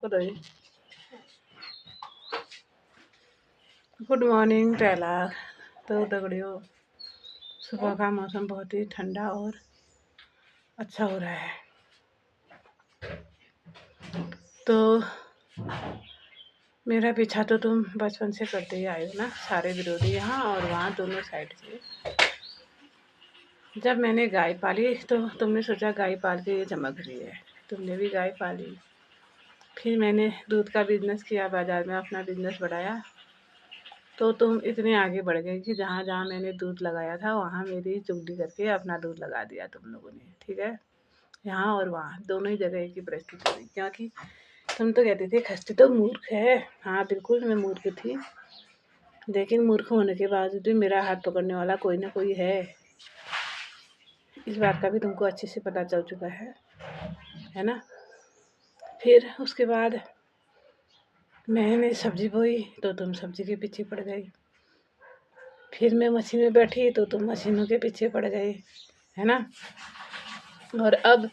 बताइए। Good morning टैला। तो दगड़ियों, सुबह का मौसम बहुत ही ठंडा और अच्छा हो रहा है। तो मेरा पीछा तो तुम बचपन से करते ही आए हो ना, सारे विरोधी यहाँ और वहाँ दोनों साइड से। जब मैंने गाय पाली तो तुमने सोचा गाय पाल के ये चमक रही है, तुमने भी गाय पाली। फिर मैंने दूध का बिजनेस किया, बाज़ार में अपना बिजनेस बढ़ाया। तो तुम इतने आगे बढ़ गए कि जहाँ जहाँ मैंने दूध लगाया था वहाँ मेरी चुगली करके अपना दूध लगा दिया तुम लोगों ने। ठीक है, यहाँ और वहाँ दोनों ही जगह की परिस्थिति हुई, क्योंकि तुम तो कहते थे खस्ती तो मूर्ख है। हाँ बिल्कुल, मैं मूर्ख थी, लेकिन मूर्ख होने के बावजूद भी मेरा हाथ पकड़ने वाला कोई ना कोई है। इस बात का भी तुमको अच्छे से पता चल चुका है ना। फिर उसके बाद मैंने सब्जी बोई तो तुम सब्जी के पीछे पड़ गई। फिर मैं मशीन में बैठी तो तुम मशीनों के पीछे पड़ गए, है ना। और अब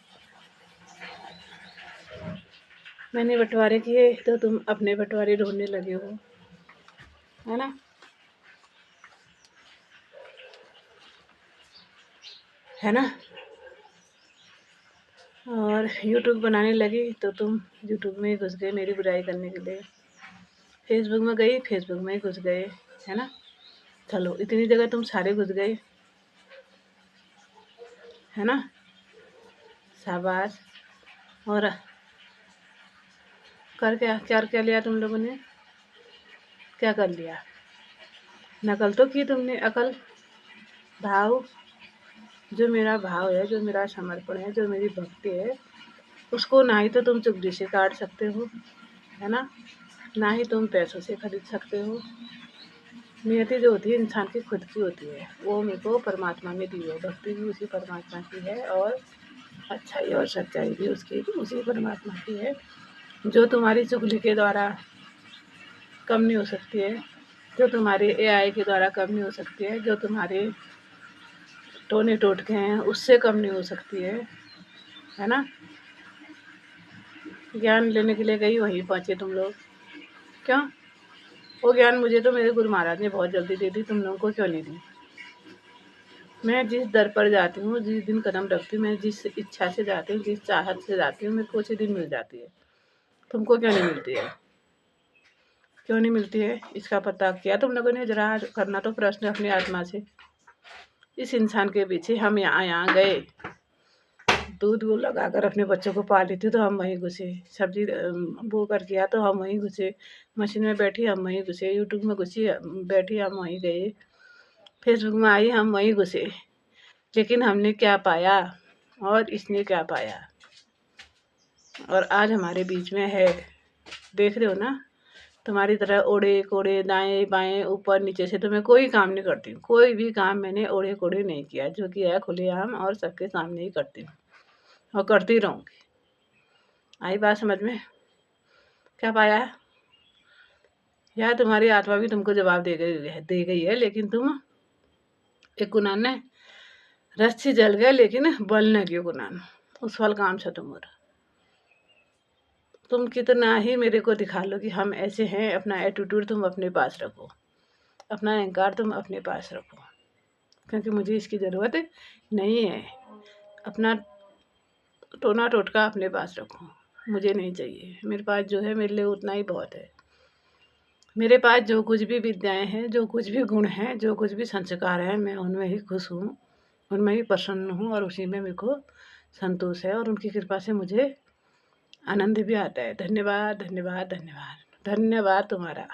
मैंने बंटवारे किए तो तुम अपने बंटवारे ढूंढने लगे हो, है ना। है ना। और यूट्यूब बनाने लगी तो तुम यूट्यूब में घुस गए मेरी बुराई करने के लिए। फेसबुक में गई, फेसबुक में घुस गए, है ना। चलो इतनी जगह तुम सारे घुस गए, है ना। शाबाश। और कर क्या क्या क्या लिया तुम लोगों ने, क्या कर लिया। नकल तो की तुमने, अकल भाव, जो मेरा भाव है, जो मेरा समर्पण है, जो मेरी भक्ति है, उसको ना ही तो तुम चुगली से काट सकते हो, है ना, ना ही तुम पैसों से खरीद सकते हो। नियति जो होती है इंसान की खुद की होती है, वो मेरे को परमात्मा ने दी है। भक्ति भी उसी परमात्मा की है और अच्छाई और सच्चाई भी उसकी उसी परमात्मा की है, जो तुम्हारी चुगली के द्वारा कम नहीं हो सकती है, जो तुम्हारे एआई के द्वारा कम नहीं हो सकती है, जो तुम्हारे टोने टोटके हैं उससे कम नहीं हो सकती है ना। ज्ञान लेने के लिए गई, वहीं पहुँचे तुम लोग। क्यों? वो ज्ञान मुझे तो मेरे गुरु महाराज ने बहुत जल्दी दे दी, तुम लोगों को क्यों नहीं दी। मैं जिस दर पर जाती हूँ, जिस दिन कदम रखती हूँ, मैं जिस इच्छा से जाती हूँ, जिस चाहत से जाती हूँ, मेरे को उसी दिन मिल जाती है। तुमको क्यों नहीं मिलती है, क्यों नहीं मिलती है, इसका पता किया तुम लोगों ने। जरा करना तो प्रश्न अपनी आत्मा से। इस इंसान के पीछे हम यहाँ गए, दूध वो लगा कर अपने बच्चों को पाल लेती तो हम वहीं घुसे, सब्जी बो कर किया तो हम वहीं घुसे, मशीन में बैठी हम वहीं घुसे, यूट्यूब में घुसी बैठी हम वहीं गए, फेसबुक में आई हम वहीं घुसे। लेकिन हमने क्या पाया और इसने क्या पाया, और आज हमारे बीच में है। देख रहे हो ना, तुम्हारी तरह ओढ़े कोड़े दाएं बाएं ऊपर नीचे से तो मैं कोई काम नहीं करती हूँ। कोई भी काम मैंने ओढ़े कोड़े नहीं किया, जो किया है खुलेआम और सबके सामने ही करती हूँ और करती रहूँगी। आई बात समझ में? क्या पाया है? यार तुम्हारी आत्मा भी तुमको जवाब दे गई है, लेकिन तुम एक गुनान ने रस्सी जल गया लेकिन बल न गयो गुनान, उस फल काम छ तुम्हारा। तुम कितना ही मेरे को दिखा लो कि हम ऐसे हैं, अपना एटीट्यूड तुम अपने पास रखो, अपना अहंकार तुम अपने पास रखो, क्योंकि मुझे इसकी ज़रूरत नहीं है। अपना टोना टोटका अपने पास रखो, मुझे नहीं चाहिए। मेरे पास जो है मेरे लिए उतना ही बहुत है। मेरे पास जो कुछ भी विद्याएं हैं, जो कुछ भी गुण हैं, जो कुछ भी संस्कार हैं, मैं उनमें ही खुश हूँ, उनमें ही प्रसन्न हूँ और उसी में मेरे को संतोष है, और उनकी कृपा से मुझे आनंद भी आता है। धन्यवाद धन्यवाद धन्यवाद धन्यवाद तुम्हारा।